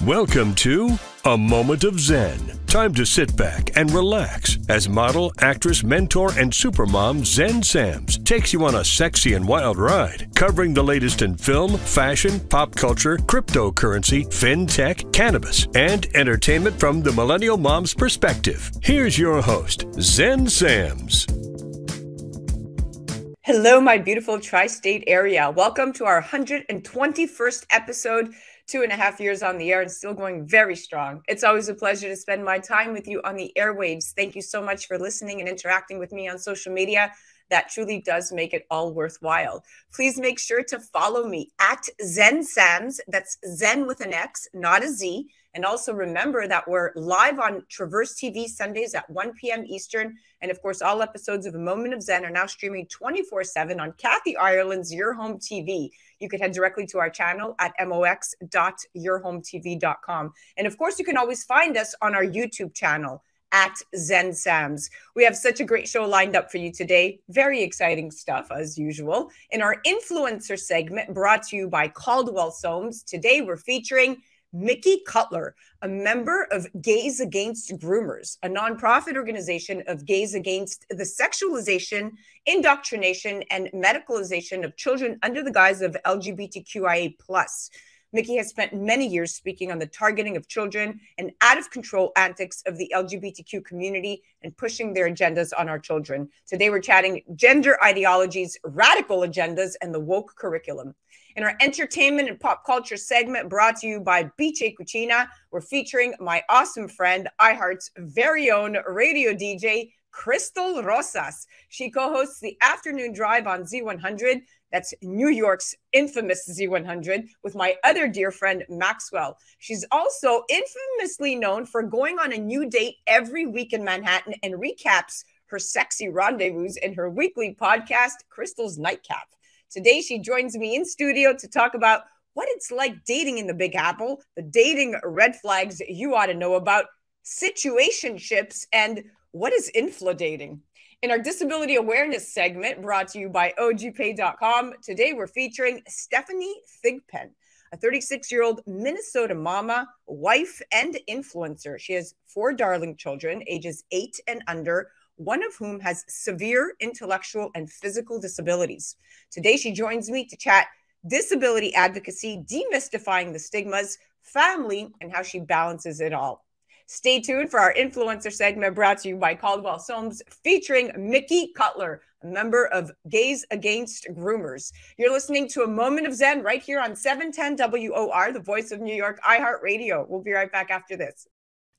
Welcome to A Moment of Zen. Time to sit back and relax as model, actress, mentor, and supermom Zen Sams takes you on a sexy and wild ride, covering the latest in film, fashion, pop culture, cryptocurrency, fintech, cannabis, and entertainment from the millennial mom's perspective. Here's your host, Zen Sams. Hello, my beautiful tri-state area. Welcome to our 121st episode. 2.5 years on the air and still going very strong. It's always a pleasure to spend my time with you on the airwaves. Thank you so much for listening and interacting with me on social media. That truly does make it all worthwhile. Please make sure to follow me at Zen Sams. That's Zen with an X, not a Z. And also remember that we're live on Traverse TV Sundays at 1 p.m. Eastern. And of course, all episodes of A Moment of Zen are now streaming 24/7 on Kathy Ireland's Your Home TV. You can head directly to our channel at mox.yourhometv.com. And of course, you can always find us on our YouTube channel at Zen Sams. We have such a great show lined up for you today. Very exciting stuff as usual. In our influencer segment brought to you by Caldwell Soames, today we're featuring Miki Cutler, a member of Gays Against Groomers, a nonprofit organization of gays against the sexualization, indoctrination, and medicalization of children under the guise of LGBTQIA+. Miki has spent many years speaking on the targeting of children and out-of-control antics of the LGBTQ community and pushing their agendas on our children. Today, we're chatting gender ideologies, radical agendas, and the woke curriculum. In our entertainment and pop culture segment brought to you by Bice Cucina, we're featuring my awesome friend, iHeart's very own radio DJ, Crystal Rosas. She co-hosts the afternoon drive on Z100. That's New York's infamous Z100 with my other dear friend, Maxwell. She's also infamously known for going on a new date every week in Manhattan and recaps her sexy rendezvous in her weekly podcast, Crystal's Nightcap. Today, she joins me in studio to talk about what it's like dating in the Big Apple, the dating red flags you ought to know about, situationships, and what is infla-dating. In our disability awareness segment brought to you by ogpay.com, today we're featuring Stephanie Thigpen, a 36-year-old Minnesota mama, wife, and influencer. She has 4 darling children, ages 8 and under, one of whom has severe intellectual and physical disabilities. Today, she joins me to chat disability advocacy, demystifying the stigmas, family, and how she balances it all. Stay tuned for our influencer segment brought to you by Caldwell Soames, featuring Miki Cutler, a member of Gays Against Groomers. You're listening to A Moment of Zen right here on 710 WOR, the voice of New York, iHeart Radio. We'll be right back after this.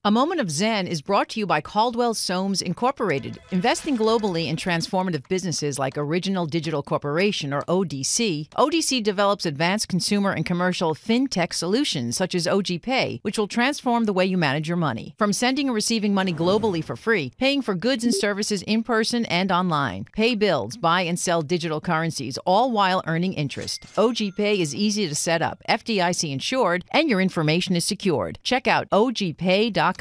A Moment of Zen is brought to you by Caldwell Soames Incorporated, investing globally in transformative businesses like Original Digital Corporation, or ODC. ODC develops advanced consumer and commercial fintech solutions such as OGPay, which will transform the way you manage your money. From sending and receiving money globally for free, paying for goods and services in person and online, pay bills, buy and sell digital currencies, all while earning interest. OGPay is easy to set up, FDIC insured, and your information is secured. Check out ogpay.com.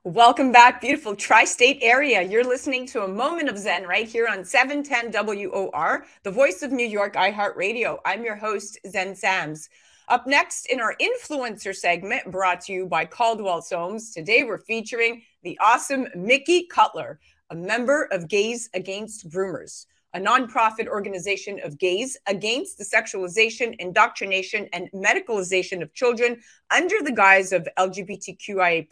Welcome back, beautiful tri-state area. You're listening to A Moment of Zen right here on 710 WOR, the voice of New York, iHeart Radio. I'm your host, Zen Sams. Up next in our influencer segment brought to you by Caldwell Soames, today we're featuring the awesome Miki Cutler, a member of Gays Against Groomers, a nonprofit organization of gays against the sexualization, indoctrination, and medicalization of children under the guise of LGBTQIA+.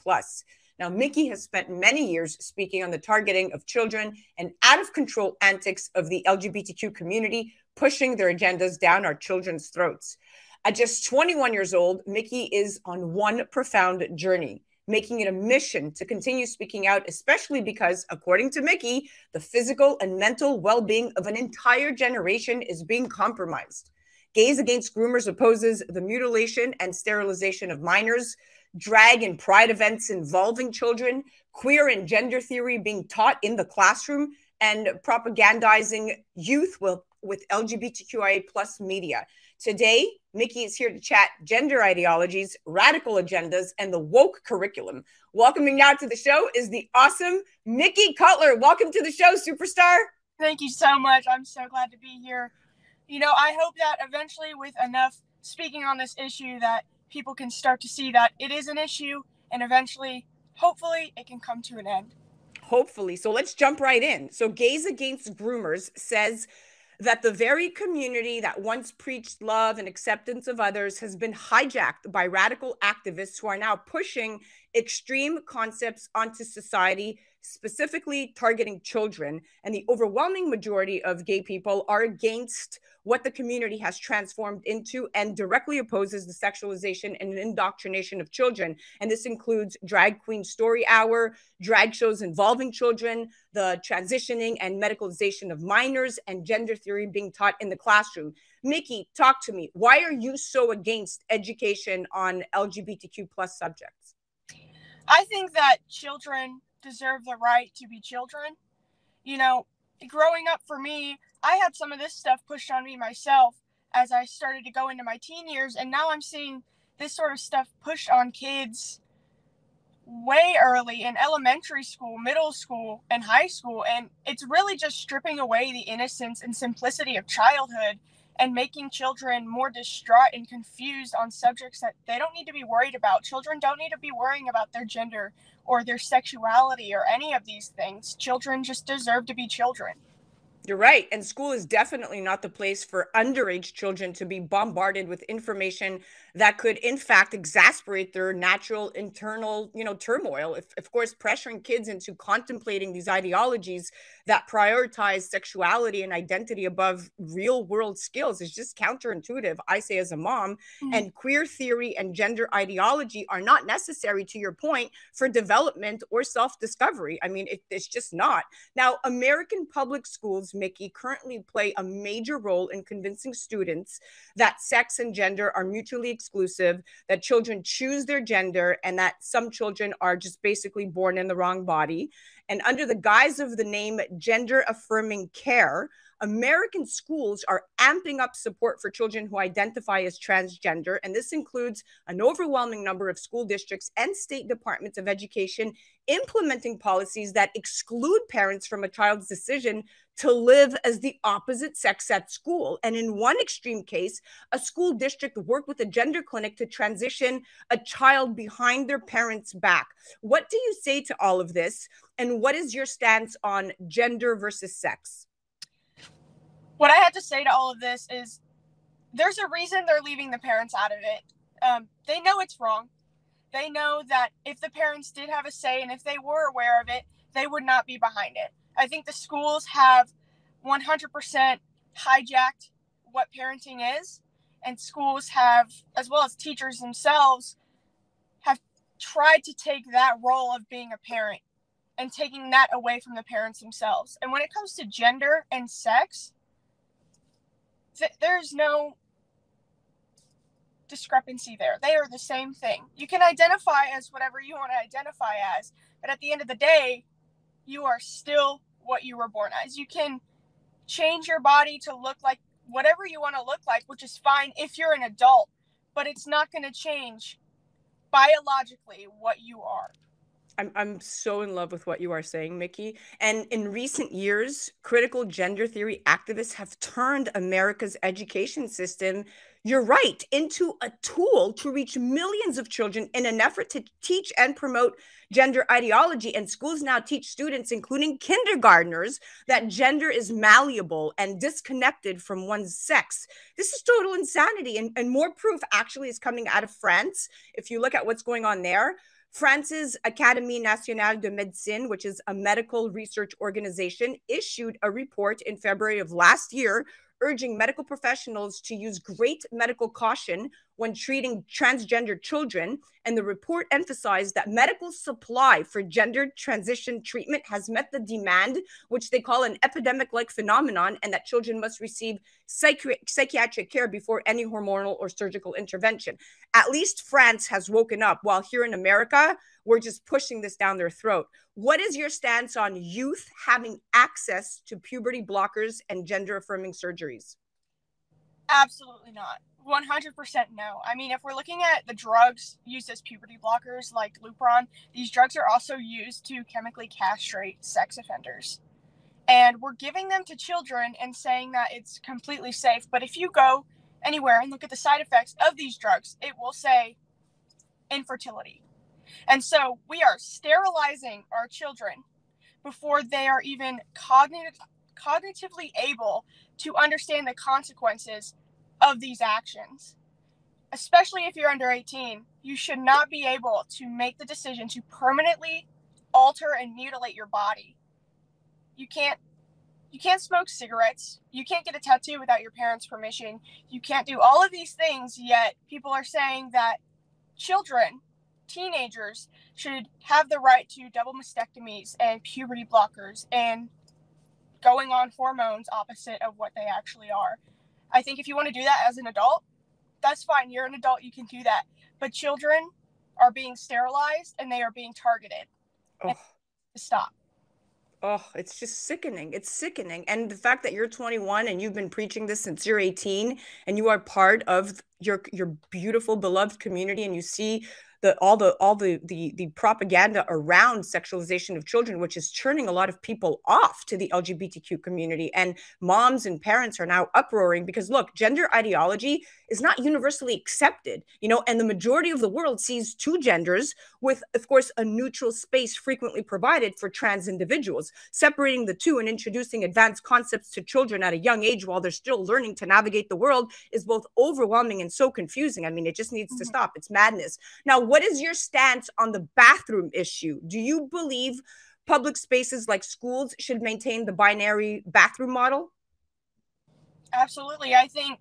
Now, Miki has spent many years speaking on the targeting of children and out-of-control antics of the LGBTQ community, pushing their agendas down our children's throats. At just 21 years old, Miki is on one profound journey, making it a mission to continue speaking out, especially because, according to Miki, the physical and mental well-being of an entire generation is being compromised. Gays Against Groomers opposes the mutilation and sterilization of minors, drag and pride events involving children, queer and gender theory being taught in the classroom, and propagandizing youth with LGBTQIA+ media. Today, Miki is here to chat gender ideologies, radical agendas, and the woke curriculum. Welcoming now to the show is the awesome Miki Cutler. Welcome to the show, superstar. Thank you so much. I'm so glad to be here. You know, I hope that eventually with enough speaking on this issue that people can start to see that it is an issue, and eventually, hopefully, it can come to an end. Hopefully. So let's jump right in. So Gays Against Groomers says that the very community that once preached love and acceptance of others has been hijacked by radical activists who are now pushing extreme concepts onto society, specifically targeting children. And the overwhelming majority of gay people are against what the community has transformed into and directly opposes the sexualization and indoctrination of children. And this includes drag queen story hour, drag shows involving children, the transitioning and medicalization of minors, and gender theory being taught in the classroom. Miki, talk to me. Why are you so against education on LGBTQ plus subjects? I think that children deserve the right to be children. You know, growing up for me, I had some of this stuff pushed on me myself as I started to go into my teen years, and now I'm seeing this sort of stuff pushed on kids way early in elementary school, middle school, and high school, and it's really just stripping away the innocence and simplicity of childhood and making children more distraught and confused on subjects that they don't need to be worried about. Children don't need to be worrying about their gender or their sexuality or any of these things. Children just deserve to be children. You're right. And school is definitely not the place for underage children to be bombarded with information that could, in fact, exasperate their natural internal, turmoil. Of course, pressuring kids into contemplating these ideologies that prioritize sexuality and identity above real world skills is just counterintuitive, I say, as a mom. And queer theory and gender ideology are not necessary, to your point, for development or self-discovery. I mean, it's just not. Now, American public schools, Miki, currently play a major role in convincing students that sex and gender are mutually exclusive, that children choose their gender, and that some children are just basically born in the wrong body. And under the guise of the name gender affirming care, American schools are amping up support for children who identify as transgender. And this includes an overwhelming number of school districts and state departments of education implementing policies that exclude parents from a child's decision to live as the opposite sex at school. And in one extreme case, a school district worked with a gender clinic to transition a child behind their parents' back. What do you say to all of this? And what is your stance on gender versus sex? What I have to say to all of this is there's a reason they're leaving the parents out of it. They know it's wrong. They know that if the parents did have a say and if they were aware of it, they would not be behind it. I think the schools have 100% hijacked what parenting is, and schools have, as well as teachers themselves, have tried to take that role of being a parent and taking that away from the parents themselves. And when it comes to gender and sex, there's no discrepancy there. They are the same thing. You can identify as whatever you want to identify as, but at the end of the day, you are still what you were born as. You can change your body to look like whatever you want to look like, which is fine if you're an adult, but it's not going to change biologically what you are. I'm so in love with what you are saying, Miki. And in recent years, critical gender theory activists have turned America's education system, you're right, into a tool to reach millions of children in an effort to teach and promote gender ideology. And schools now teach students, including kindergartners, that gender is malleable and disconnected from one's sex. This is total insanity. And more proof actually is coming out of France. If you look at what's going on there, France's Académie Nationale de Médecine, which is a medical research organization, issued a report in February of last year urging medical professionals to use great medical caution when treating transgender children. And the report emphasized that medical supply for gender transition treatment has met the demand, which they call an epidemic-like phenomenon, and that children must receive psychiatric care before any hormonal or surgical intervention. At least France has woken up, while here in America, we're just pushing this down their throat. What is your stance on youth having access to puberty blockers and gender-affirming surgeries? Absolutely not. 100% no. I mean, if we're looking at the drugs used as puberty blockers like Lupron, these drugs are also used to chemically castrate sex offenders. And we're giving them to children and saying that it's completely safe. But if you go anywhere and look at the side effects of these drugs, it will say infertility. And so we are sterilizing our children before they are even cognitively able to understand the consequences of these actions. Especially if you're under 18, you should not be able to make the decision to permanently alter and mutilate your body. You can't smoke cigarettes. You can't get a tattoo without your parents' permission. You can't do all of these things, yet people are saying that children, teenagers, should have the right to double mastectomies and puberty blockers and going on hormones opposite of what they actually are. I think if you want to do that as an adult, that's fine. You're an adult, you can do that. But children are being sterilized and they are being targeted. Stop. Oh, it's just sickening. It's sickening. And the fact that you're 21 and you've been preaching this since you're 18 and you are part of your beautiful, beloved community, and you see all the propaganda around sexualization of children, which is turning a lot of people off to the LGBTQ community. And moms and parents are now uproaring because, look, gender ideology is not universally accepted, and the majority of the world sees two genders with, of course, a neutral space frequently provided for trans individuals. Separating the two and introducing advanced concepts to children at a young age while they're still learning to navigate the world is both overwhelming and so confusing. I mean, it just needs to stop. It's madness. Now, what is your stance on the bathroom issue? Do you believe public spaces like schools should maintain the binary bathroom model? Absolutely. I think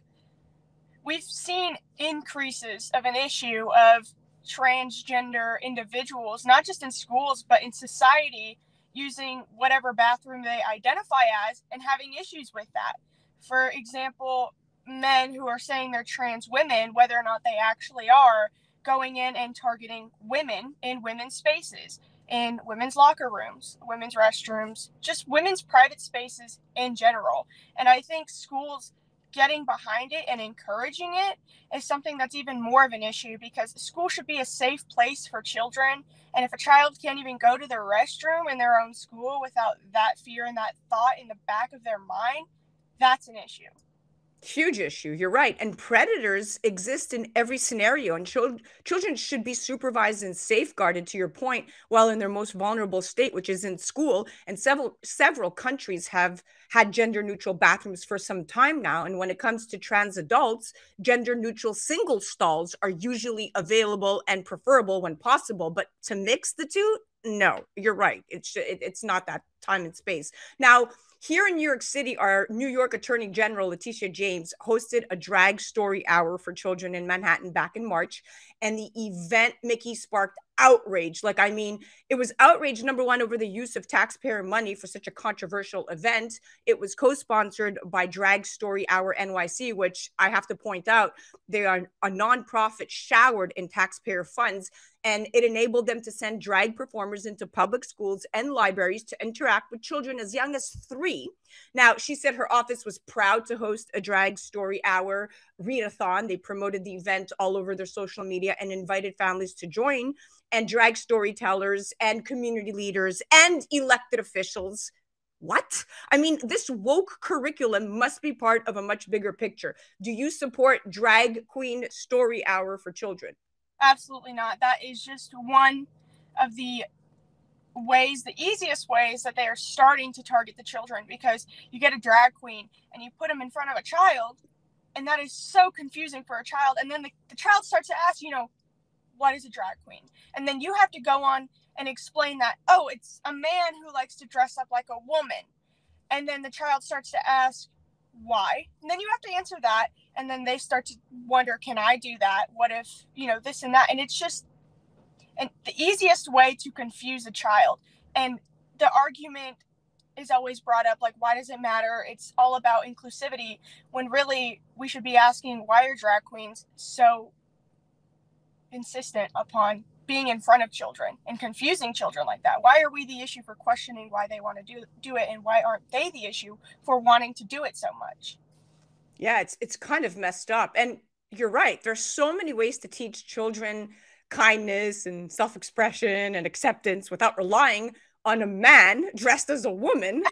we've seen increases of an issue of transgender individuals, not just in schools, but in society, using whatever bathroom they identify as and having issues with that. For example, men who are saying they're trans women, whether or not they actually are, going in and targeting women in women's spaces, in women's locker rooms, women's restrooms, just women's private spaces in general. And I think schools getting behind it and encouraging it is something that's even more of an issue, because school should be a safe place for children. And if a child can't even go to their restroom in their own school without that fear and that thought in the back of their mind, that's an issue. Huge issue. You're right. And predators exist in every scenario, and children should be supervised and safeguarded, to your point, while in their most vulnerable state, which is in school. And several countries have had gender neutral bathrooms for some time now. And when it comes to trans adults, gender neutral single stalls are usually available and preferable when possible. But to mix the two, no, you're right. It's not that time and space. Now, here in New York City, our New York Attorney General, Letitia James, hosted a drag story hour for children in Manhattan back in March. And the event, Miki, sparked outrage. It was outrage, number one, over the use of taxpayer money for such a controversial event. It was co-sponsored by Drag Story Hour NYC, which I have to point out, they are a nonprofit showered in taxpayer funds. And it enabled them to send drag performers into public schools and libraries to interact with children as young as 3. Now, she said her office was proud to host a drag story hour readathon. They promoted the event all over their social media and invited families to join, and drag storytellers and community leaders and elected officials. What? I mean, this woke curriculum must be part of a much bigger picture. Do you support drag queen story hour for children? Absolutely not. That is just one of the ways, the easiest ways that they are starting to target the children, because you get a drag queen and you put them in front of a child, and that is so confusing for a child. And then the child starts to ask, what is a drag queen? And then you have to go on and explain that, oh, it's a man who likes to dress up like a woman. And then the child starts to ask, why? And then you have to answer that. And then they start to wonder, can I do that? What if, this and that? And it's just the easiest way to confuse a child. And the argument is always brought up, like, why does it matter? It's all about inclusivity, when really we should be asking, why are drag queens so insistent upon being in front of children and confusing children like that? Why are we the issue for questioning why they want to do it, and why aren't they the issue for wanting to do it so much? Yeah, it's kind of messed up. And you're right. There's so many ways to teach children kindness and self-expression and acceptance without relying on a man dressed as a woman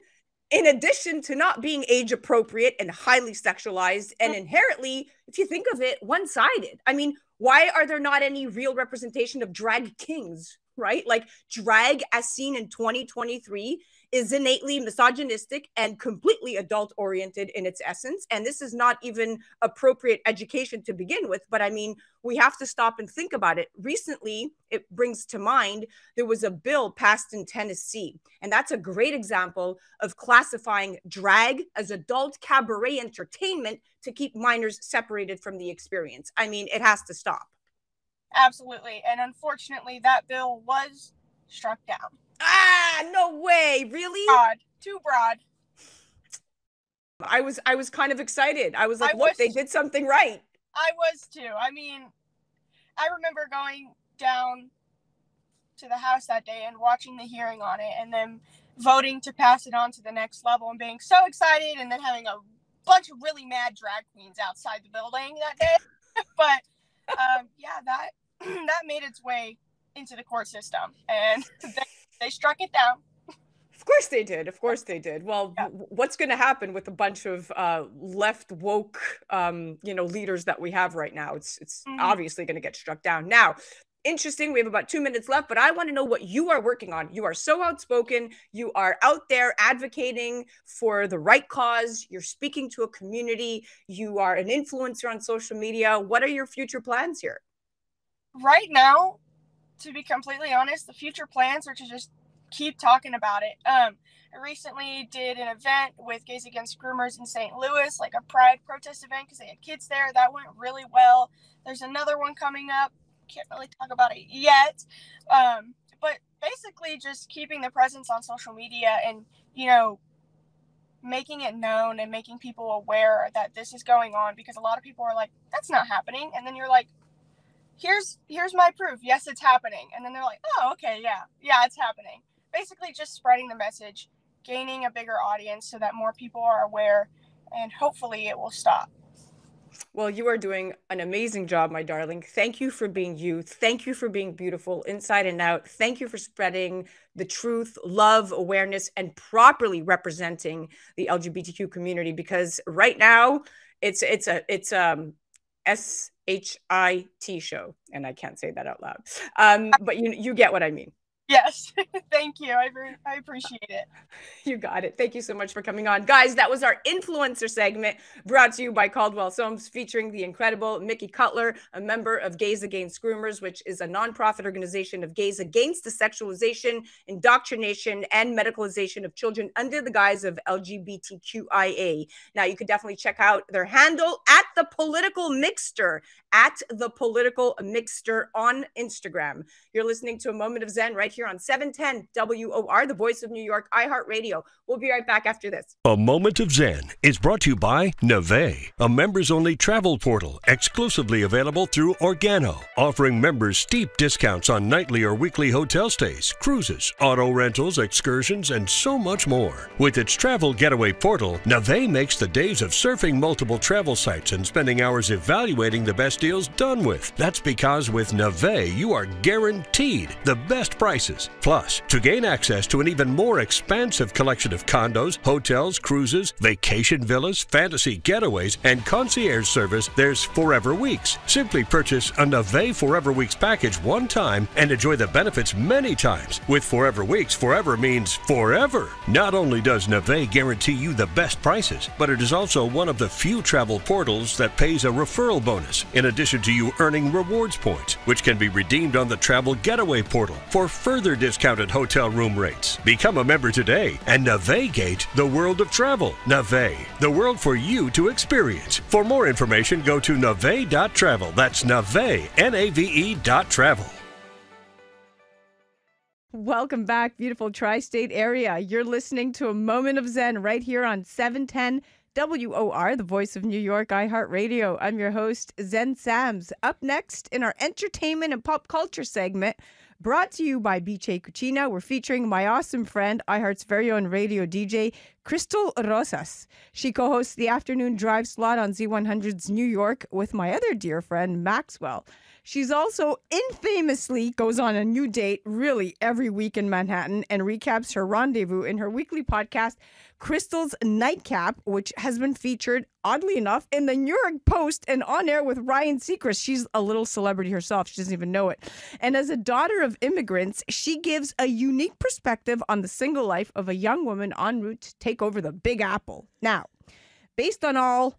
in addition to not being age appropriate and highly sexualized and inherently, if you think of it, one-sided. I mean, why are there not any real representation of drag kings, right? Like drag as seen in 2023 is innately misogynistic and completely adult oriented in its essence. And this is not even appropriate education to begin with. But I mean, we have to stop and think about it. Recently, it brings to mind, there was a bill passed in Tennessee. And that's a great example of classifying drag as adult cabaret entertainment to keep minors separated from the experience. I mean, it has to stop. Absolutely. And unfortunately, that bill was struck down. Ah, no way. Really? Too broad. I was kind of excited. I was like, look, they did something right. I was too. I mean, I remember going down to the House that day and watching the hearing on it and then voting to pass it on to the next level and being so excited and then having a bunch of really mad drag queens outside the building that day. But yeah, that made its way into the court system and they struck it down. Of course they did. Of course they did. Well, yeah. What's going to happen with a bunch of left woke, leaders that we have right now? It's obviously going to get struck down. Now, interesting. We have about 2 minutes left, but I want to know what you are working on. You are so outspoken. You are out there advocating for the right cause. You're speaking to a community. You are an influencer on social media. What are your future plans here? Right now, to be completely honest, the future plans are to just keep talking about it. I recently did an event with Gays Against Groomers in St. Louis, like a pride protest event because they had kids there. That went really well. There's another one coming up. Can't really talk about it yet. But basically just keeping the presence on social media and, making it known and making people aware that this is going on because a lot of people are like, that's not happening. And then you're like, here's my proof. Yes, it's happening. And then they're like, oh, okay, yeah, it's happening. Basically just spreading the message, gaining a bigger audience so that more people are aware, and hopefully it will stop. Well, you are doing an amazing job, my darling. Thank you for being you. Thank you for being beautiful inside and out. Thank you for spreading the truth, love, awareness, and properly representing the LGBTQ community, because right now it's a SHIT show, and I can't say that out loud. But you get what I mean. Yes. Thank you. I appreciate it. You got it. Thank you so much for coming on. Guys, that was our influencer segment brought to you by Caldwell Soames, featuring the incredible Miki Cutler, a member of Gays Against Groomers, which is a nonprofit organization of gays against the sexualization, indoctrination, and medicalization of children under the guise of LGBTQIA. Now, you could definitely check out their handle at The Political Mixter, on Instagram. You're listening to A Moment of Zen right here on 710 WOR, the voice of New York, iHeart Radio. We'll be right back after this. A Moment of Zen is brought to you by Nave, a members-only travel portal exclusively available through Organo, offering members steep discounts on nightly or weekly hotel stays, cruises, auto rentals, excursions, and so much more. With its travel getaway portal, Nave makes the days of surfing multiple travel sites and spending hours evaluating the best deals done with. That's because with Nave, you are guaranteed the best prices. Plus, to gain access to an even more expansive collection of condos, hotels, cruises, vacation villas, fantasy getaways, and concierge service, there's Forever Weeks. Simply purchase a Nave Forever Weeks package one time and enjoy the benefits many times. With Forever Weeks, forever means forever. Not only does Nave guarantee you the best prices, but it is also one of the few travel portals that pays a referral bonus, in addition to you earning rewards points, which can be redeemed on the Travel Getaway portal for further discounted hotel room rates. Become a member today and navigate the world of travel. Nave, the world for you to experience. For more information, go to nave.travel. That's nave, N-A-V-E.travel. Welcome back, beautiful tri-state area. You're listening to A Moment of Zen right here on 710 WOR, the voice of New York, iHeart Radio. I'm your host, Zen Sams. Up next in our entertainment and pop culture segment, brought to you by Bice Cucina, we're featuring my awesome friend, iHeart's very own radio DJ, Crystal Rosas. She co-hosts the afternoon drive slot on Z100's New York with my other dear friend, Maxwell. She's also infamously goes on a new date really every week in Manhattan and recaps her rendezvous in her weekly podcast, Crystal's Nightcap, which has been featured, oddly enough, in the New York Post and on air with Ryan Seacrest. She's a little celebrity herself. She doesn't even know it. And as a daughter of immigrants, she gives a unique perspective on the single life of a young woman en route to take over the Big Apple. Now, based on all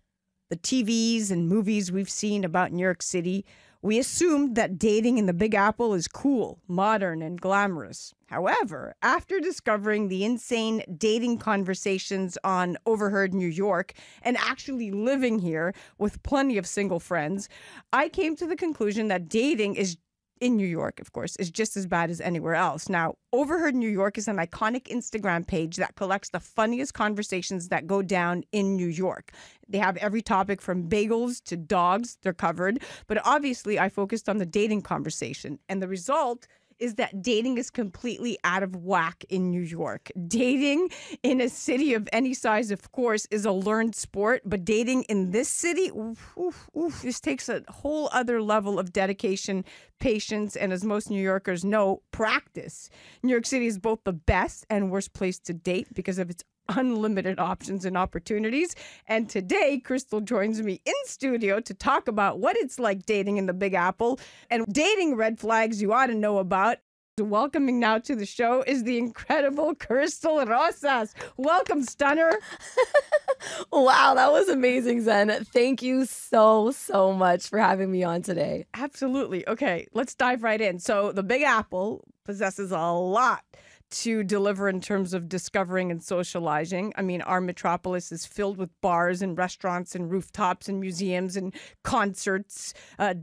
the TVs and movies we've seen about New York City, we assumed that dating in the Big Apple is cool, modern, and glamorous. However, after discovering the insane dating conversations on Overheard New York and actually living here with plenty of single friends, I came to the conclusion that dating is in New York, of course, is just as bad as anywhere else. Now, Overheard New York is an iconic Instagram page that collects the funniest conversations that go down in New York. They have every topic from bagels to dogs, they're covered. But obviously, I focused on the dating conversation. And the result is that dating is completely out of whack in New York. Dating in a city of any size, of course, is a learned sport, but dating in this city, this takes a whole other level of dedication, patience, and as most New Yorkers know, practice. New York City is both the best and worst place to date because of its unlimited options and opportunities. And today, Crystal joins me in studio to talk about what it's like dating in the Big Apple and dating red flags you ought to know about. Welcoming now to the show is the incredible Crystal Rosas. Welcome, stunner. Wow, that was amazing, Zen. Thank you so much for having me on today. Absolutely. Okay, let's dive right in. So the Big Apple possesses a lot to deliver in terms of discovering and socializing. I mean, our metropolis is filled with bars and restaurants and rooftops and museums and concerts,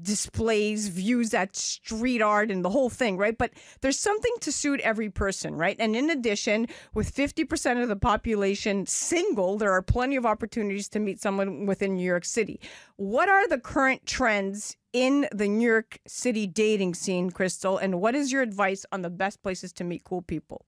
displays, views at street art and the whole thing, right? But there's something to suit every person, right? And in addition, with 50% of the population single, there are plenty of opportunities to meet someone within New York City. What are the current trends in the New York City dating scene, Crystal, and what is your advice on the best places to meet cool people?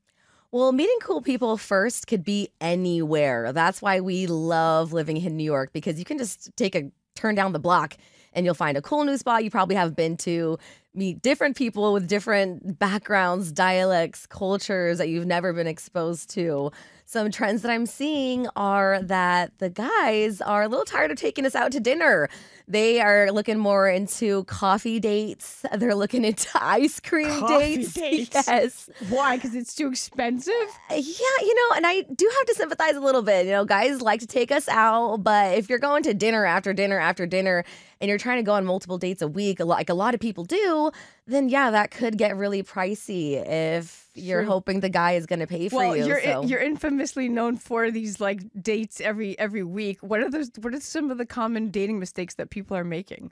Well, meeting cool people first could be anywhere. That's why we love living in New York, because you can just take a turn down the block and you'll find a cool new spot you probably haven't been to, meet different people with different backgrounds, dialects, cultures that you've never been exposed to. Some trends that I'm seeing are that the guys are a little tired of taking us out to dinner. They are looking more into coffee dates. They're looking into ice cream dates. Yes. Why? Because it's too expensive? Yeah, and I do have to sympathize a little bit. Guys like to take us out, but if you're going to dinner after dinner after dinner and you're trying to go on multiple dates a week, like a lot of people do, then yeah, that could get really pricey if you're hoping the guy is going to pay for you. You're infamously known for these like dates every week. What are some of the common dating mistakes that people are making?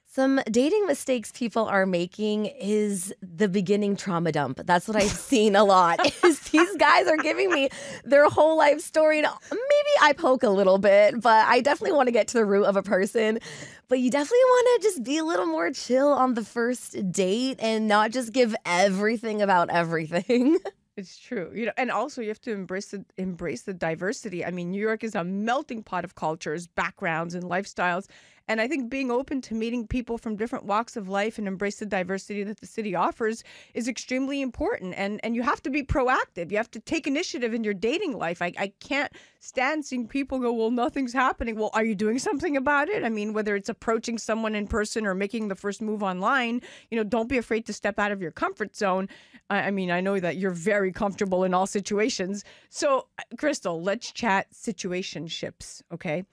Some dating mistakes people are making is the beginning trauma dump. That's what I've seen a lot. Is these guys are giving me their whole life story. And maybe I poke a little bit, but I definitely want to get to the root of a person. But you definitely want to just be a little more chill on the first date and not just give everything about everything. It's true. And also you have to embrace the diversity. I mean, New York is a melting pot of cultures, backgrounds, and lifestyles. And I think being open to meeting people from different walks of life and embrace the diversity that the city offers is extremely important. And you have to be proactive. You have to take initiative in your dating life. I can't stand seeing people go, well, nothing's happening. Well, are you doing something about it? I mean, whether it's approaching someone in person or making the first move online, don't be afraid to step out of your comfort zone. I mean, I know that you're very comfortable in all situations. So, Crystal, let's chat situationships, okay?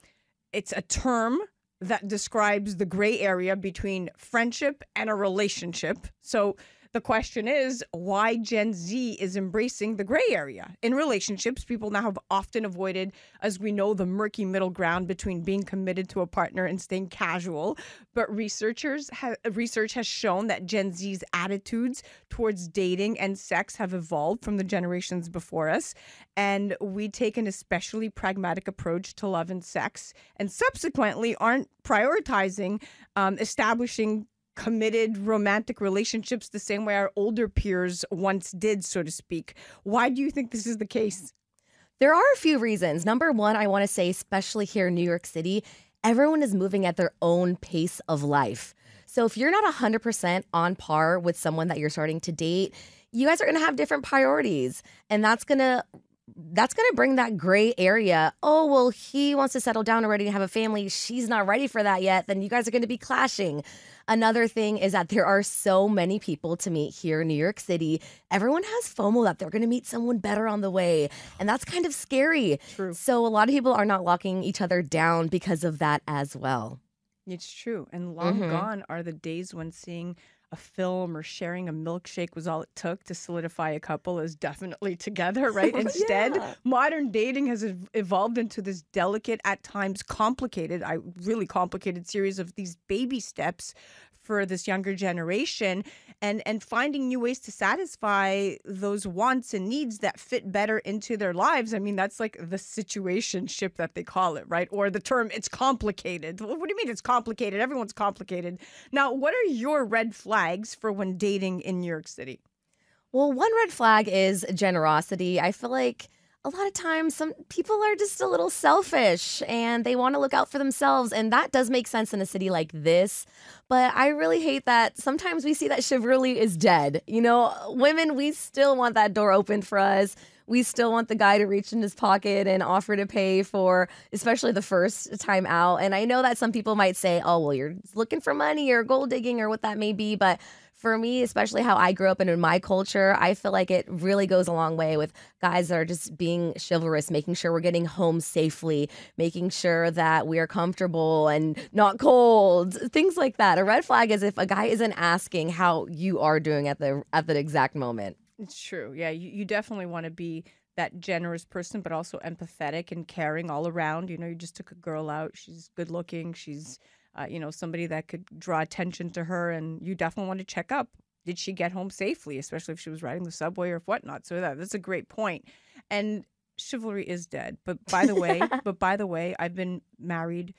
It's a term that describes the gray area between friendship and a relationship. So the question is why Gen Z is embracing the gray area. In relationships, people now have often avoided, as we know, the murky middle ground between being committed to a partner and staying casual. But research has shown that Gen Z's attitudes towards dating and sex have evolved from the generations before us. And we take an especially pragmatic approach to love and sex, and subsequently aren't prioritizing establishing committed romantic relationships the same way our older peers once did, so to speak. Why do you think this is the case? There are a few reasons. Number one, I want to say, especially here in New York City, everyone is moving at their own pace of life. So if you're not 100% on par with someone that you're starting to date, you guys are going to have different priorities. And that's going to bring that gray area. Oh, well, he wants to settle down already and have a family. She's not ready for that yet. Then you guys are going to be clashing. Another thing is that there are so many people to meet here in New York City. Everyone has FOMO that they're going to meet someone better on the way. And that's kind of scary. True. So a lot of people are not locking each other down because of that as well. It's true. And long gone are the days when seeing a film or sharing a milkshake was all it took to solidify a couple is definitely together, right? Instead, modern dating has evolved into this delicate, at times complicated, really complicated series of these baby steps for this younger generation, and finding new ways to satisfy those wants and needs that fit better into their lives. I mean, that's like the situationship that they call it, right? Or the term, it's complicated. What do you mean it's complicated? Everyone's complicated. Now, what are your red flags for when dating in New York City? Well, one red flag is generosity. I feel like a lot of times some people are just a little selfish and they want to look out for themselves. And that does make sense in a city like this. But I really hate that sometimes we see that chivalry is dead. You know, women, we still want that door open for us. We still want the guy to reach in his pocket and offer to pay for, especially the first time out. And I know that some people might say, oh, well, you're looking for money or gold digging or what that may be. But for me, especially how I grew up and in my culture, I feel like it really goes a long way with guys that are just being chivalrous, making sure we're getting home safely, making sure that we are comfortable and not cold, things like that. A red flag is if a guy isn't asking how you are doing at the exact moment. It's true. Yeah, you definitely want to be that generous person, but also empathetic and caring all around. You know, you just took a girl out. She's good looking. She's somebody that could draw attention to her, and you definitely want to check up. Did she get home safely, especially if she was riding the subway or whatnot? So that's a great point. And chivalry is dead. But by the way, I've been married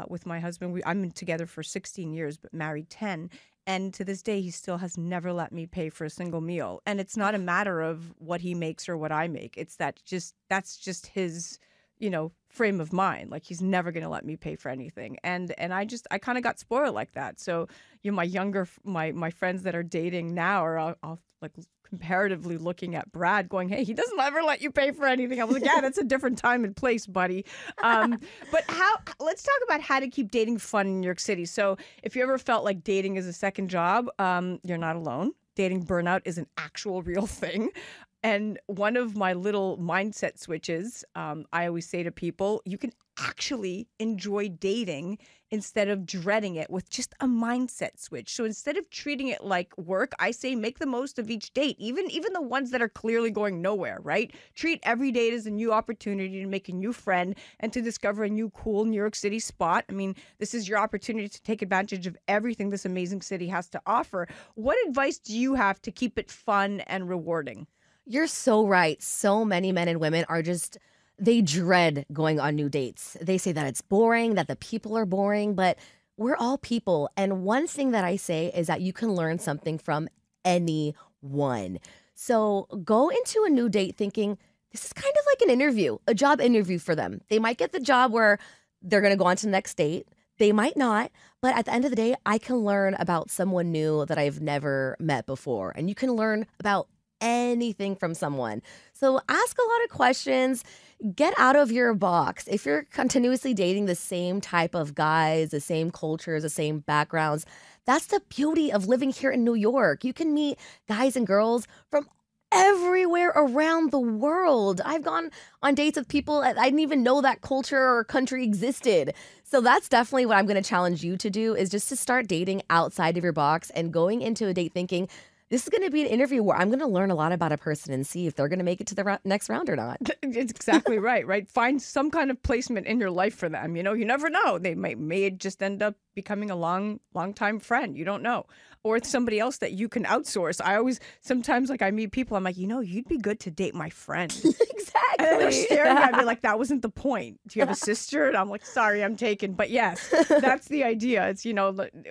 with my husband. I'm together for 16 years, but married 10. And to this day, he still has never let me pay for a single meal. And it's not a matter of what he makes or what I make. It's that's just his, frame of mind. Like, he's never going to let me pay for anything. And I kind of got spoiled like that. So, my friends that are dating now are all like comparatively looking at Brad going, hey, he doesn't ever let you pay for anything. I was like, yeah, that's a different time and place, buddy. But let's talk about how to keep dating fun in New York City. So if you ever felt like dating is a second job, you're not alone. Dating burnout is an actual real thing. And one of my little mindset switches, I always say to people, you can actually enjoy dating instead of dreading it with just a mindset switch. So instead of treating it like work, I say make the most of each date, even the ones that are clearly going nowhere, right? Treat every date as a new opportunity to make a new friend and to discover a new cool New York City spot. I mean, this is your opportunity to take advantage of everything this amazing city has to offer. What advice do you have to keep it fun and rewarding? You're so right. So many men and women they dread going on new dates. They say that it's boring, that the people are boring, but we're all people. And one thing that I say is that you can learn something from anyone. So go into a new date thinking this is kind of like an interview, a job interview for them. They might get the job where they're going to go on to the next date. They might not, but at the end of the day, I can learn about someone new that I've never met before. And you can learn about anything from someone. So ask a lot of questions, get out of your box. If you're continuously dating the same type of guys, the same cultures, the same backgrounds, that's the beauty of living here in New York. You can meet guys and girls from everywhere around the world. I've gone on dates with people I didn't even know that culture or country existed. So that's definitely what I'm going to challenge you to do, is just to start dating outside of your box and going into a date thinking, this is going to be an interview where I'm going to learn a lot about a person and see if they're going to make it to the next round or not. It's exactly right? Find some kind of placement in your life for them. You never know. They may just end up becoming a long time friend. You don't know. or it's somebody else that you can outsource. I always, sometimes like I meet people, I'm like, you'd be good to date my friend. Exactly. And they're staring at me like that wasn't the point. Do you have a sister? And I'm like, sorry, I'm taken. But yes, that's the idea. It's,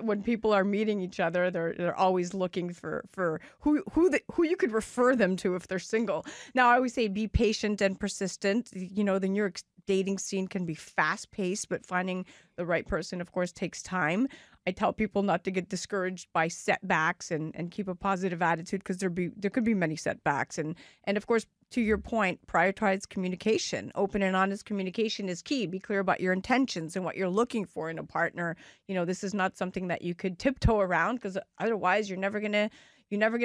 when people are meeting each other, they're always looking for who you could refer them to if they're single. Now, I always say be patient and persistent. The New York dating scene can be fast paced, but finding the right person, of course, takes time. I tell people not to get discouraged by setbacks and keep a positive attitude, because there could be many setbacks. And of course, to your point, prioritize communication. Open and honest communication is key. Be clear about your intentions and what you're looking for in a partner. This is not something that you could tiptoe around, because otherwise you're never gonna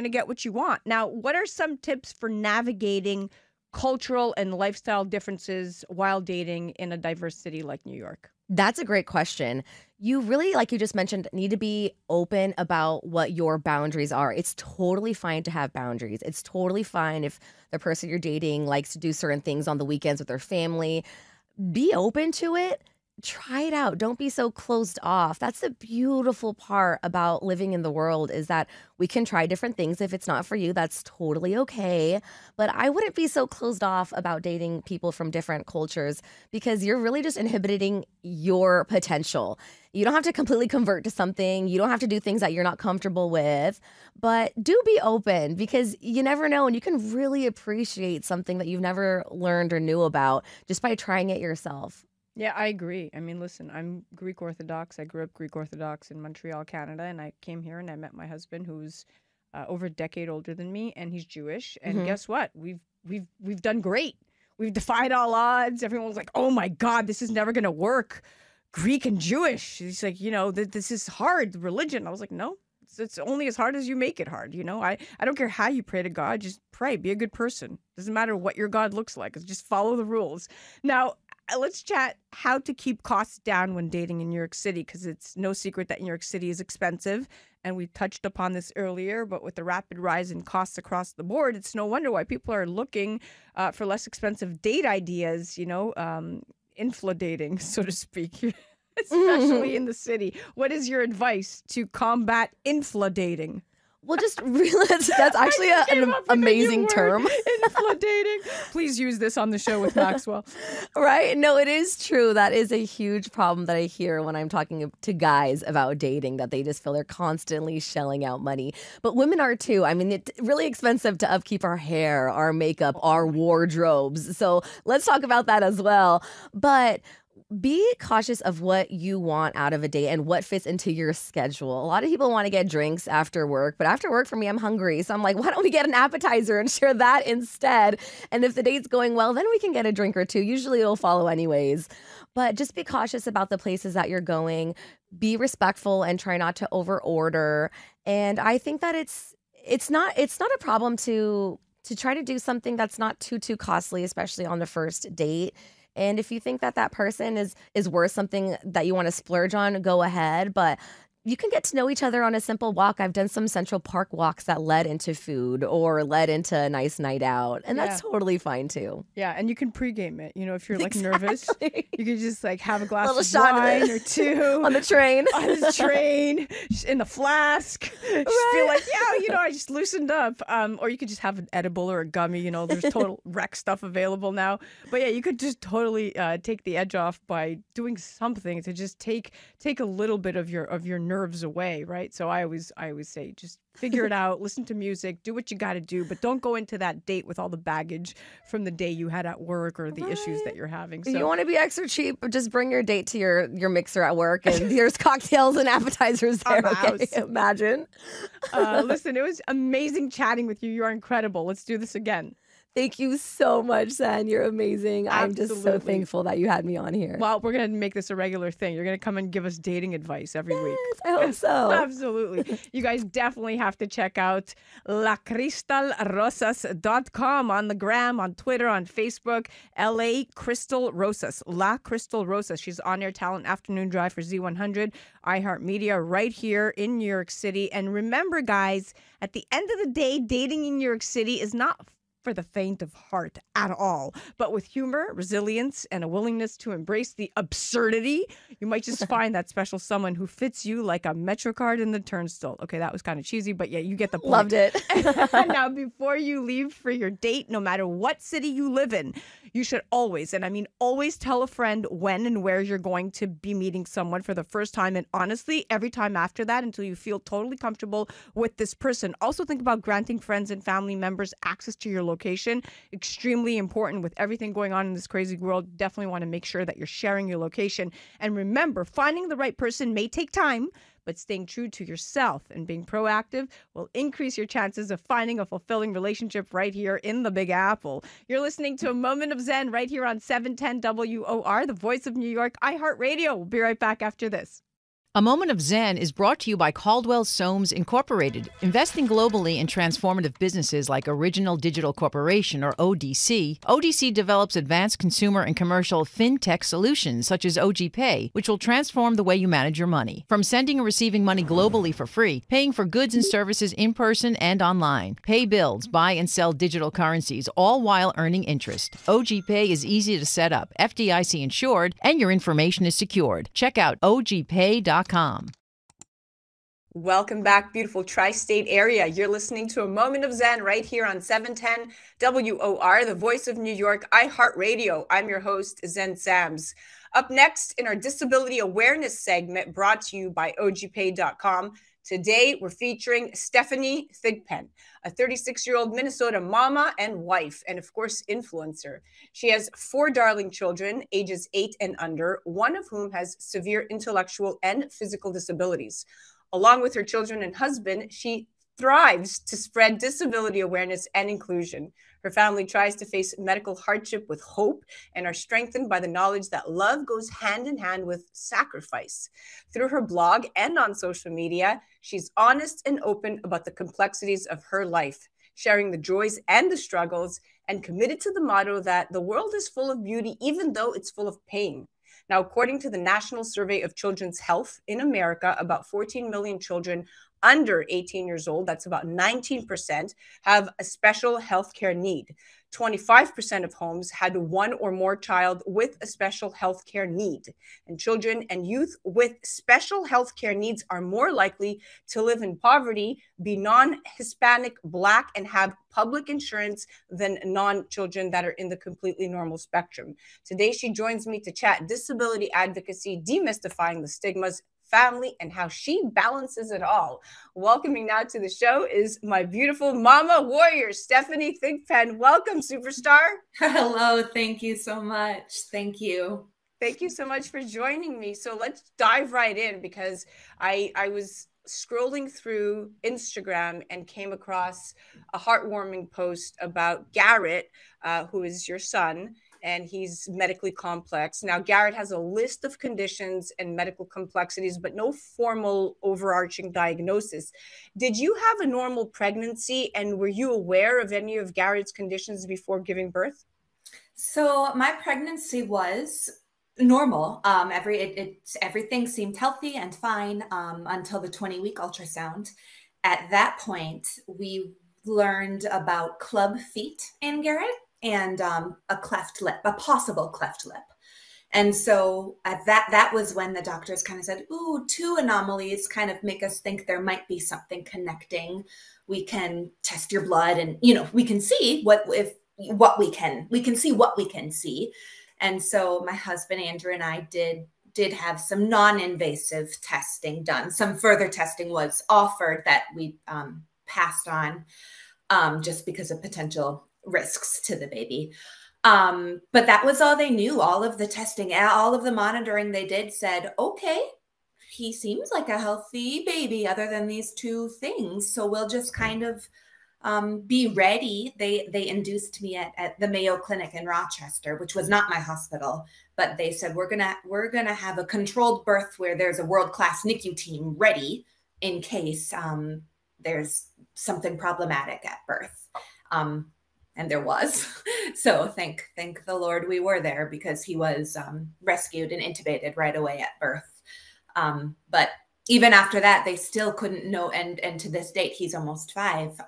get what you want. Now, what are some tips for navigating cultural and lifestyle differences while dating in a diverse city like New York? That's a great question. You really, like you just mentioned, need to be open about what your boundaries are. It's totally fine to have boundaries. It's totally fine if the person you're dating likes to do certain things on the weekends with their family. Be open to it. Try it out. Don't be so closed off. That's the beautiful part about living in the world, is that we can try different things. If it's not for you, that's totally okay. But I wouldn't be so closed off about dating people from different cultures, because you're really just inhibiting your potential. You don't have to completely convert to something. You don't have to do things that you're not comfortable with, but do be open, because you never know, and you can really appreciate something that you've never learned or knew about just by trying it yourself. Yeah, I agree. I mean, listen, I'm Greek Orthodox. I grew up Greek Orthodox in Montreal, Canada, and I came here and I met my husband, who's over a decade older than me, and he's Jewish. And guess what? We've done great. We've defied all odds. Everyone was like, "Oh my God, this is never gonna work." Greek and Jewish. He's like, this is hard religion. I was like, no. It's only as hard as you make it hard. I don't care how you pray to God. Just pray. Be a good person. Doesn't matter what your God looks like. Just follow the rules. Now, let's chat how to keep costs down when dating in New York City, because it's no secret that New York City is expensive. And we touched upon this earlier, but with the rapid rise in costs across the board, it's no wonder why people are looking for less expensive date ideas, infla-dating, so to speak. Especially in the city. What is your advice to combat infla-dating? Well, just realize that's actually an amazing term. Infla-dating. Please use this on the show with Maxwell. Right? No, it is true. That is a huge problem that I hear when I'm talking to guys about dating, that they just feel they're constantly shelling out money. But women are too. I mean, it's really expensive to upkeep our hair, our makeup, our wardrobes. So let's talk about that as well. But be cautious of what you want out of a date and what fits into your schedule. A lot of people want to get drinks after work, but after work for me, I'm hungry. So I'm like, why don't we get an appetizer and share that instead? And if the date's going well, then we can get a drink or two. Usually it'll follow anyways. But just be cautious about the places that you're going. Be respectful and try not to over order. And I think that it's not a problem to try to do something that's not too costly, especially on the first date. And if you think that that person is worth something that you want to splurge on, go ahead. But you can get to know each other on a simple walk. I've done some Central Park walks that led into food or led into a nice night out. And that's totally fine too. Yeah, and you can pregame it. If you're like nervous, you could just like have a glass of shot wine or two. On the train. On the train, in the flask. Just feel like, I just loosened up. Or you could just have an edible or a gummy. There's total rec stuff available now. But yeah, you could just totally take the edge off by doing something to just take a little bit of your nerves away, right? So I always say, just figure it out, listen to music, do what you got to do, but don't go into that date with all the baggage from the day you had at work or the issues that you're having. So you want to be extra cheap, just bring your date to your mixer at work, and there's cocktails and appetizers there. Okay? Imagine. Listen, it was amazing chatting with you. You are incredible. Let's do this again. Thank you so much, Sen. You're amazing. Absolutely. I'm just so thankful that you had me on here. Well, we're going to make this a regular thing. You're going to come and give us dating advice every week. I hope so. Absolutely. You guys definitely have to check out lacrystalrosas.com on the gram, on Twitter, on Facebook. LA Crystal Rosas. La Crystal Rosas. She's on air talent afternoon drive for Z100, iHeart Media, right here in New York City. And remember, guys, at the end of the day, dating in New York City is not for the faint of heart at all. But with humor, resilience, and a willingness to embrace the absurdity, you might just find that special someone who fits you like a MetroCard in the turnstile. Okay, that was kind of cheesy, but yeah, you get the point. Loved it. Now, before you leave for your date, no matter what city you live in, you should always, and I mean always, tell a friend when and where you're going to be meeting someone for the first time. And honestly, every time after that, until you feel totally comfortable with this person. Also think about granting friends and family members access to your location. Extremely important with everything going on in this crazy world. Definitely want to make sure that you're sharing your location. And remember, finding the right person may take time, but staying true to yourself and being proactive will increase your chances of finding a fulfilling relationship right here in the Big Apple. You're listening to A Moment of Zen right here on 710 WOR, the voice of New York, iHeart Radio. We'll be right back after this. A Moment of Zen is brought to you by Caldwell Soames Incorporated, investing globally in transformative businesses like Original Digital Corporation, or ODC. ODC develops advanced consumer and commercial fintech solutions such as OG Pay, which will transform the way you manage your money. From sending and receiving money globally for free, paying for goods and services in person and online, pay bills, buy and sell digital currencies, all while earning interest. OG Pay is easy to set up, FDIC insured, and your information is secured. Check out ogpay.com. Welcome back, beautiful tri-state area. You're listening to A Moment of Zen right here on 710 WOR, the voice of New York, iHeart Radio. I'm your host, Zen Sams. Up next in our disability awareness segment brought to you by ogpay.com, today we're featuring Stephanie Thigpen, a 36-year-old Minnesota mama and wife, and of course, influencer. She has 4 darling children, ages 8 and under, one of whom has severe intellectual and physical disabilities. Along with her children and husband, she thrives to spread disability awareness and inclusion. Her family tries to face medical hardship with hope and are strengthened by the knowledge that love goes hand in hand with sacrifice. Through her blog and on social media, she's honest and open about the complexities of her life, sharing the joys and the struggles, and committed to the motto that the world is full of beauty, even though it's full of pain. Now, according to the National Survey of Children's Health in America, about 14 million children under 18 years old, that's about 19%, have a special health care need. 25% of homes had one or more child with a special health care need. And children and youth with special health care needs are more likely to live in poverty, be non-Hispanic, Black, and have public insurance than non-children that are in the completely normal spectrum. Today, she joins me to chat disability advocacy, demystifying the stigmas, family, and how she balances it all. Welcoming now to the show is my beautiful mama warrior, Stephanie Thigpen. Welcome, superstar. Hello, thank you so much. Thank you. Thank you so much for joining me. So let's dive right in, because I was scrolling through Instagram and came across a heartwarming post about Garrett, who is your son, and he's medically complex. Now, Garrett has a list of conditions and medical complexities, but no formal overarching diagnosis. Did you have a normal pregnancy, and were you aware of any of Garrett's conditions before giving birth? So my pregnancy was normal. Everything seemed healthy and fine until the 20-week ultrasound. At that point, we learned about club feet in Garrett and a cleft lip, a possible cleft lip. And so at that was when the doctors kind of said, ooh, 2 anomalies kind of make us think there might be something connecting. We can test your blood and, we can see what we can see. And so my husband, Andrew, and I did have some non-invasive testing done. Some further testing was offered that we passed on just because of potential risks to the baby. But that was all they knew. All of the testing, all of the monitoring they did said, okay, he seems like a healthy baby other than these 2 things. So we'll just kind of be ready. They induced me at the Mayo Clinic in Rochester, which was not my hospital, but they said, we're gonna have a controlled birth where there's a world-class NICU team ready in case there's something problematic at birth. And there was. So thank the Lord we were there, because he was rescued and intubated right away at birth. But even after that, they still couldn't know. And to this date, he's almost 5.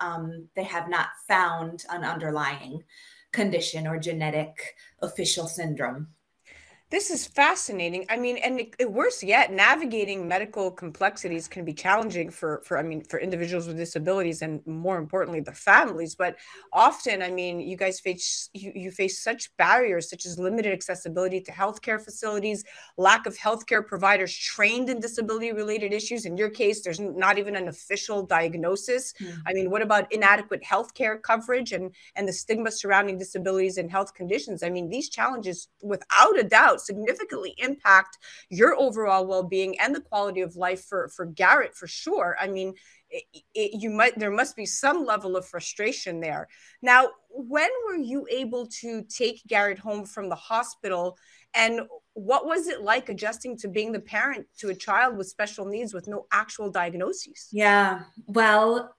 They have not found an underlying condition or genetic official syndrome. This is fascinating. I mean, and worse yet, navigating medical complexities can be challenging for individuals with disabilities, and more importantly, the families. But often, I mean, you guys face you face such barriers, such as limited accessibility to healthcare facilities, lack of healthcare providers trained in disability-related issues. In your case, there's not even an official diagnosis. I mean, what about inadequate healthcare coverage and the stigma surrounding disabilities and health conditions? I mean, these challenges, without a doubt, significantly impact your overall well-being and the quality of life for Garrett, for sure. I mean, there must be some level of frustration there. Now, when were you able to take Garrett home from the hospital, and what was it like adjusting to being the parent to a child with special needs with no actual diagnoses? Yeah, well,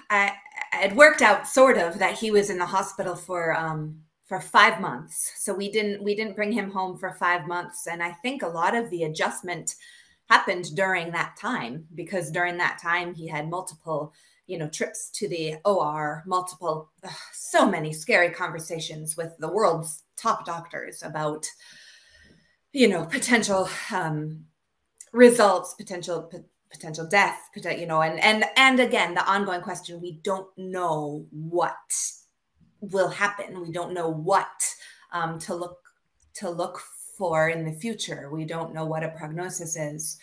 it worked out sort of that he was in the hospital for 5 months. So we didn't bring him home for 5 months. And I think a lot of the adjustment happened during that time, because during that time he had multiple, trips to the OR, so many scary conversations with the world's top doctors about, potential results, potential death, and again, the ongoing question, we don't know what will happen. We don't know what to look for in the future. We don't know what a prognosis is.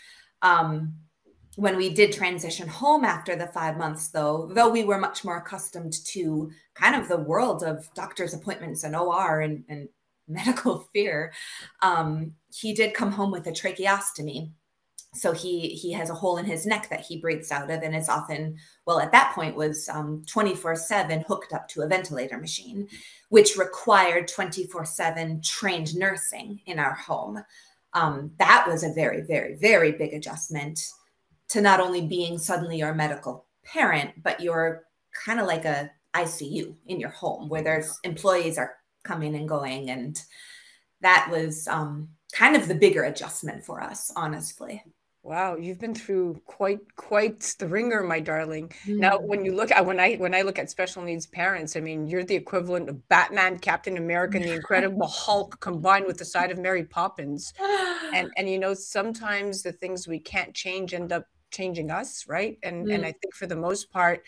When we did transition home after the 5 months, though we were much more accustomed to kind of the world of doctor's appointments and OR and medical fear, he did come home with a tracheostomy. So he has a hole in his neck that he breathes out of, and is often, well, at that point was 24/7 hooked up to a ventilator machine, which required 24/7 trained nursing in our home. That was a very, very, very big adjustment to not only being suddenly your medical parent, but you're kind of like a ICU in your home where there's employees are coming and going. And that was kind of the bigger adjustment for us, honestly. Wow, you've been through quite the ringer, my darling. Now, when you look at when I look at special needs parents, I mean, you're the equivalent of Batman, Captain America, and the Incredible Hulk combined with the side of Mary Poppins. And sometimes the things we can't change end up changing us, right? And I think for the most part,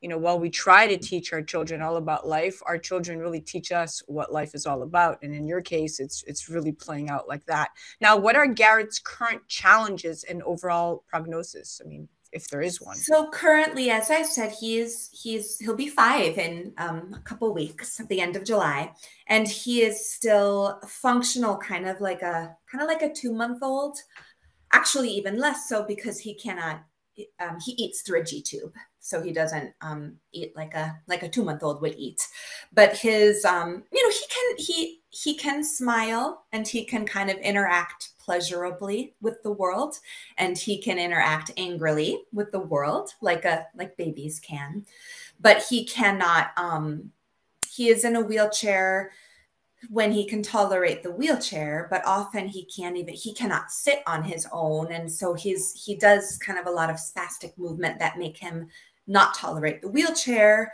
while we try to teach our children all about life, our children really teach us what life is all about. And in your case, it's really playing out like that. Now, what are Garrett's current challenges and overall prognosis? I mean, if there is one. So currently, as I said, he'll be 5 in a couple of weeks at the end of July, and he is still functional, kind of like a 2-month-old. Actually, even less so, because he cannot. He eats through a G tube, so he doesn't eat like a 2-month-old would eat. But his, he can smile, and he can kind of interact pleasurably with the world, and he can interact angrily with the world, like babies can. But he cannot. He is in a wheelchair when he can tolerate the wheelchair, but often he cannot sit on his own. And so he does kind of a lot of spastic movement that make him not tolerate the wheelchair,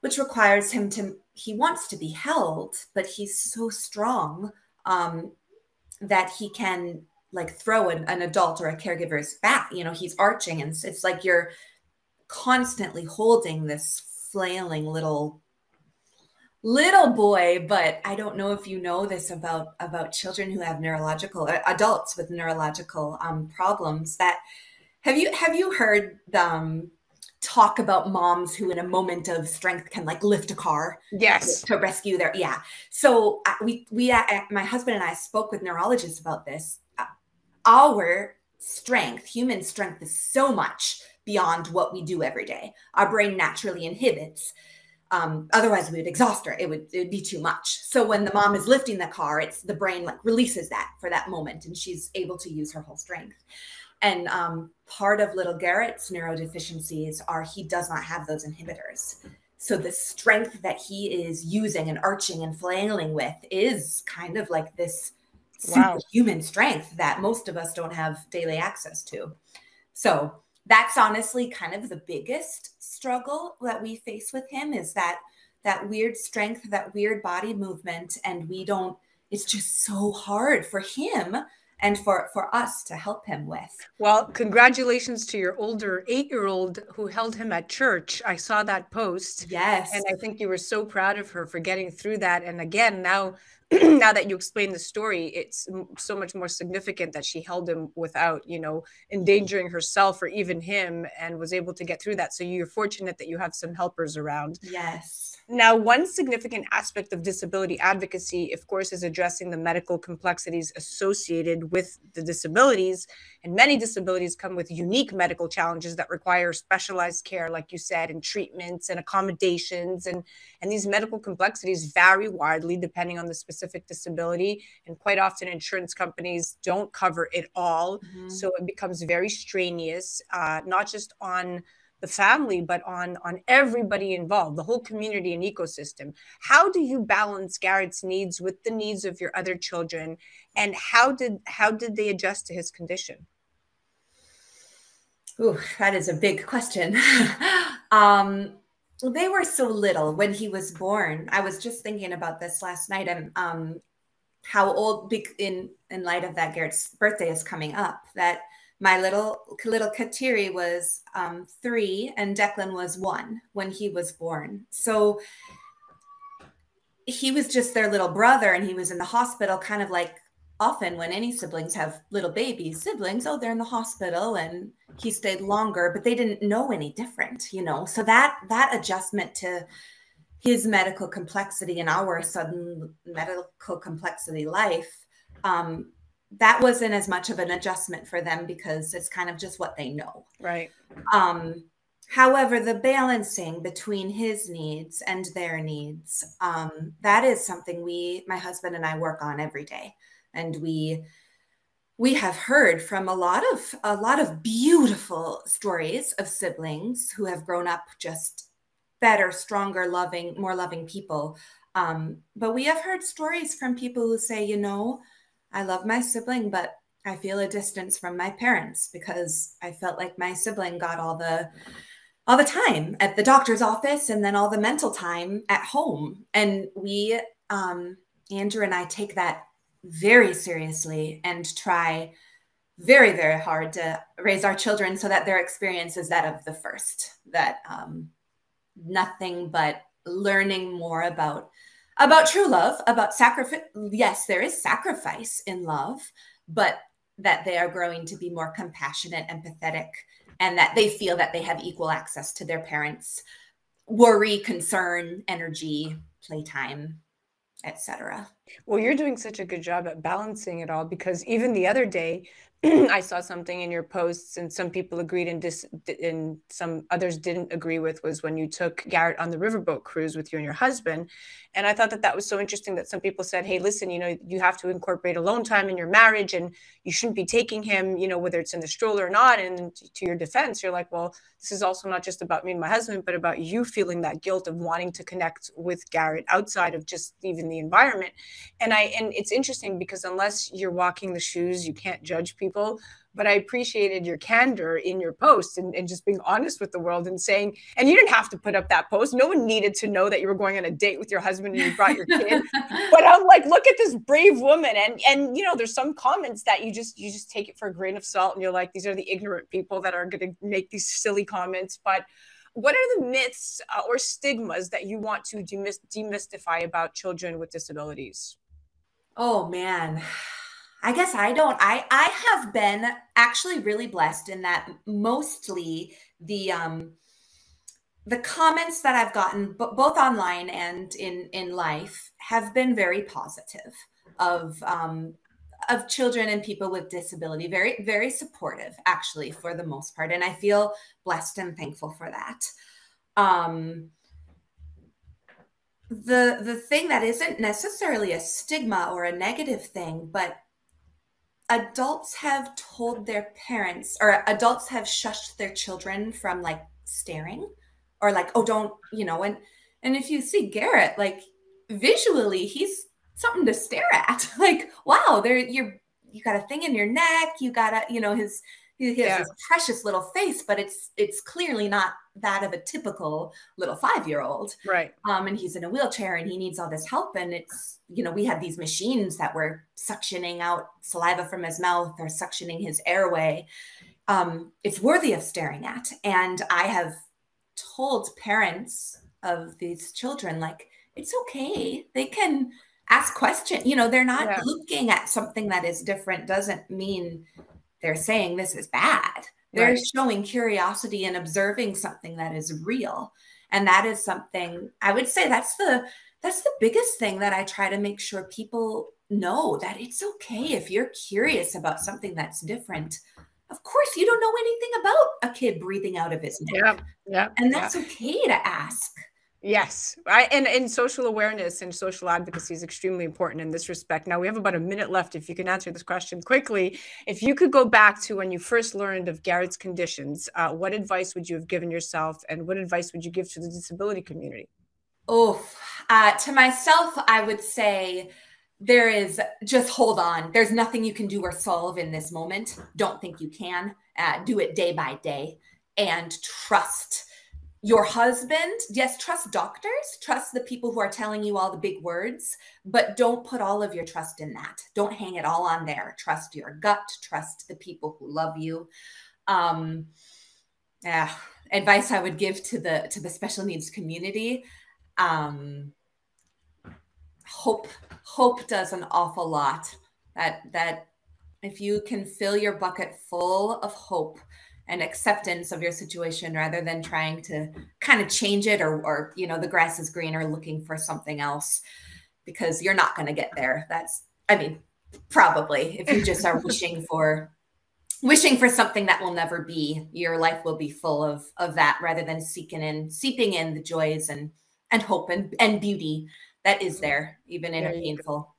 which requires him he wants to be held, but he's so strong that he can throw an adult or a caregiver's back. He's arching, and it's like you're constantly holding this flailing little boy. But I don't know if you know this about children who have adults with neurological problems. That have you heard them talk about moms who in a moment of strength can lift a car? Yes. To rescue yeah. So my husband and I spoke with neurologists about this. Our strength, human strength, is so much beyond what we do every day. Our brain naturally inhibits. Otherwise we would exhaust her. It would be too much. So when the mom is lifting the car, it's the brain releases that for that moment, and she's able to use her whole strength. And part of little Garrett's neurodeficiencies are he does not have those inhibitors. So the strength that he is using and arching and flailing with is kind of like this superhuman strength that most of us don't have daily access to. So that's honestly kind of the biggest struggle that we face with him, is that weird strength, that weird body movement. And it's just so hard for him and for us to help him with. Well, congratulations to your older 8-year-old who held him at church. I saw that post. Yes. And I think you were so proud of her for getting through that. And again, now now that you explain the story, it's so much more significant that she held him without, endangering herself or even him, and was able to get through that. So you're fortunate that you have some helpers around. Yes. Now, one significant aspect of disability advocacy, of course, is addressing the medical complexities associated with the disabilities. And many disabilities come with unique medical challenges that require specialized care, like you said, and treatments and accommodations. And these medical complexities vary widely depending on the specific disability. And quite often, insurance companies don't cover it all. Mm-hmm. So it becomes very strenuous, not just on the family, but on everybody involved, the whole community and ecosystem. How do you balance Garrett's needs with the needs of your other children? And how did they adjust to his condition? Ooh, that is a big question. They were so little when he was born. I was just thinking about this last night, and how old, in light of that, Garrett's birthday is coming up, that my little Kateri was 3 and Declan was 1 when he was born. So he was just their little brother, and he was in the hospital, kind of like often when any siblings have little babies, they're in the hospital, and he stayed longer, but they didn't know any different, So that adjustment to his medical complexity and our sudden medical complexity life, that wasn't as much of an adjustment for them, because it's kind of just what they know. Right. However, the balancing between his needs and their needs, that is something my husband and I work on every day. And we have heard from a lot of beautiful stories of siblings who have grown up just better, stronger, more loving people. But we have heard stories from people who say, I love my sibling, but I feel a distance from my parents because I felt like my sibling got all the time at the doctor's office, and then all the mental time at home. And we, Andrew and I, take that very seriously and try very, very hard to raise our children so that their experience is that of the first, that nothing but learning more about true love, about sacrifice. Yes, there is sacrifice in love, but that they are growing to be more compassionate, empathetic, and that they feel that they have equal access to their parents' worry, concern, energy, playtime, etc. Well, you're doing such a good job at balancing it all, because even the other day, I saw something in your posts, and some people agreed and some others didn't agree with, was when you took Garrett on the riverboat cruise with you and your husband. And I thought that was so interesting that some people said, hey, listen, you have to incorporate alone time in your marriage, and you shouldn't be taking him, whether it's in the stroller or not. And to your defense, you're like, well, this is also not just about me and my husband, but about you feeling that guilt of wanting to connect with Garrett outside of just even the environment. And it's interesting, because unless you're walking the shoes, you can't judge people. But I appreciated your candor in your post, and just being honest with the world and saying, and you didn't have to put up that post. No one needed to know that you were going on a date with your husband and you brought your kid. But I'm like, look at this brave woman. And there's some comments that you just take it for a grain of salt, and you're like, these are the ignorant people that are going to make these silly comments. But what are the myths or stigmas that you want to demystify about children with disabilities? Oh, man. I guess I have been actually really blessed in that mostly the comments that I've gotten, both online and in life, have been very positive of children and people with disability, very, very supportive, actually, for the most part. And I feel blessed and thankful for that. The thing that isn't necessarily a stigma or a negative thing, but adults have told their parents, or adults have shushed their children from like staring, or like, oh, don't, and if you see Garrett, like visually, he's something to stare at. Like, wow, you got a thing in your neck, you got his He has this precious little face, but it's clearly not that of a typical little 5-year-old. Right. And he's in a wheelchair and he needs all this help. And it's, you know, we had these machines that were suctioning out saliva from his mouth or suctioning his airway. It's worthy of staring at. And I have told parents of these children, like, it's okay. They can ask questions. You know, they're not looking at something that is different doesn't mean they're saying this is bad. They're showing curiosity and observing something that is real. And that is something I would say that's the biggest thing that I try to make sure people know, that it's okay if you're curious about something that's different. Of course, you don't know anything about a kid breathing out of his neck. And that's okay to ask. Yes. And social awareness and social advocacy is extremely important in this respect. Now, we have about a minute left. If you can answer this question quickly, if you could go back to when you first learned of Garrett's conditions, what advice would you have given yourself, and what advice would you give to the disability community? To myself, I would say there is just hold on. There's nothing you can do or solve in this moment. Don't think you can. Do it day by day and trust your husband. Yes, trust doctors, trust the people who are telling you all the big words, but don't put all of your trust in that. Don't hang it all on there. Trust your gut, trust the people who love you. Advice I would give to the special needs community. Hope does an awful lot. That if you can fill your bucket full of hope and acceptance of your situation, rather than trying to kind of change it or you know, the grass is greener looking for something else, because you're not going to get there. Probably if you just are wishing for something that will never be, your life will be full of that, rather than seeping in the joys and hope and beauty that is there, even in a painful.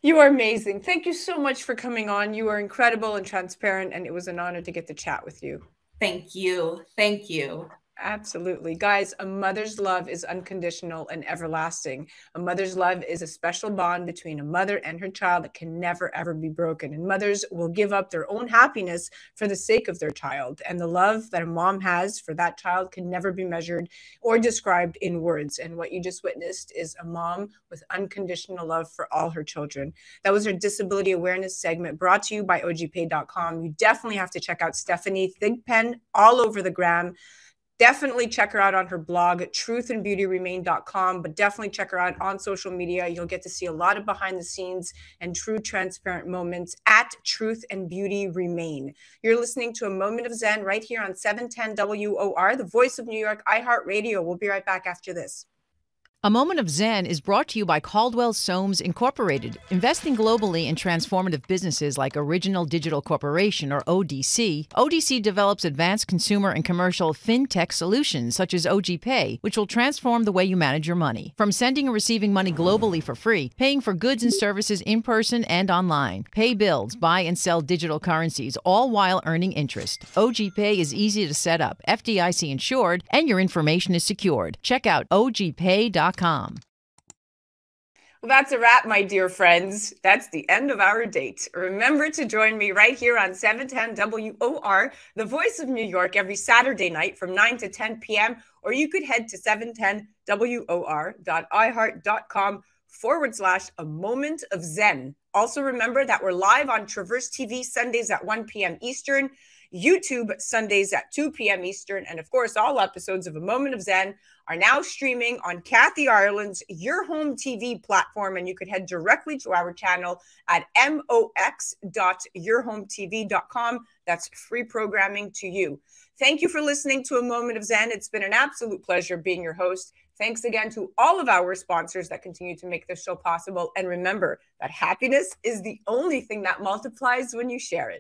You are amazing. Thank you so much for coming on. You are incredible and transparent, and it was an honor to get to chat with you. Thank you. Thank you. Absolutely. Guys, a mother's love is unconditional and everlasting. A mother's love is a special bond between a mother and her child that can never, ever be broken. And mothers will give up their own happiness for the sake of their child. And the love that a mom has for that child can never be measured or described in words. And what you just witnessed is a mom with unconditional love for all her children. That was our disability awareness segment, brought to you by ogpay.com. You definitely have to check out Stephanie Thigpen all over the gram. Definitely check her out on her blog, truthandbeautyremain.com, but definitely check her out on social media. You'll get to see a lot of behind the scenes and true transparent moments at Truth and Beauty Remain. You're listening to A Moment of Zen right here on 710 WOR, the voice of New York, iHeart Radio. We'll be right back after this. A Moment of Zen is brought to you by Caldwell Soames Incorporated, investing globally in transformative businesses like Original Digital Corporation, or ODC. ODC develops advanced consumer and commercial fintech solutions such as OGPay, which will transform the way you manage your money. From sending and receiving money globally for free, paying for goods and services in person and online, pay bills, buy and sell digital currencies, all while earning interest. OGPay is easy to set up, FDIC insured, and your information is secured. Check out ogpay.com. Well, that's a wrap, my dear friends. That's the end of our date. Remember to join me right here on 710 WOR, the voice of New York, every Saturday night from 9 to 10 p.m. Or you could head to 710WOR.iHeart.com/A Moment of Zen. Also remember that we're live on Traverse TV Sundays at 1 p.m. Eastern, YouTube Sundays at 2 p.m. Eastern, and of course, all episodes of A Moment of Zen are now streaming on Kathy Ireland's Your Home TV platform, and you could head directly to our channel at mox.yourhometv.com. That's free programming to you. Thank you for listening to A Moment of Zen. It's been an absolute pleasure being your host. Thanks again to all of our sponsors that continue to make this show possible. And remember that happiness is the only thing that multiplies when you share it.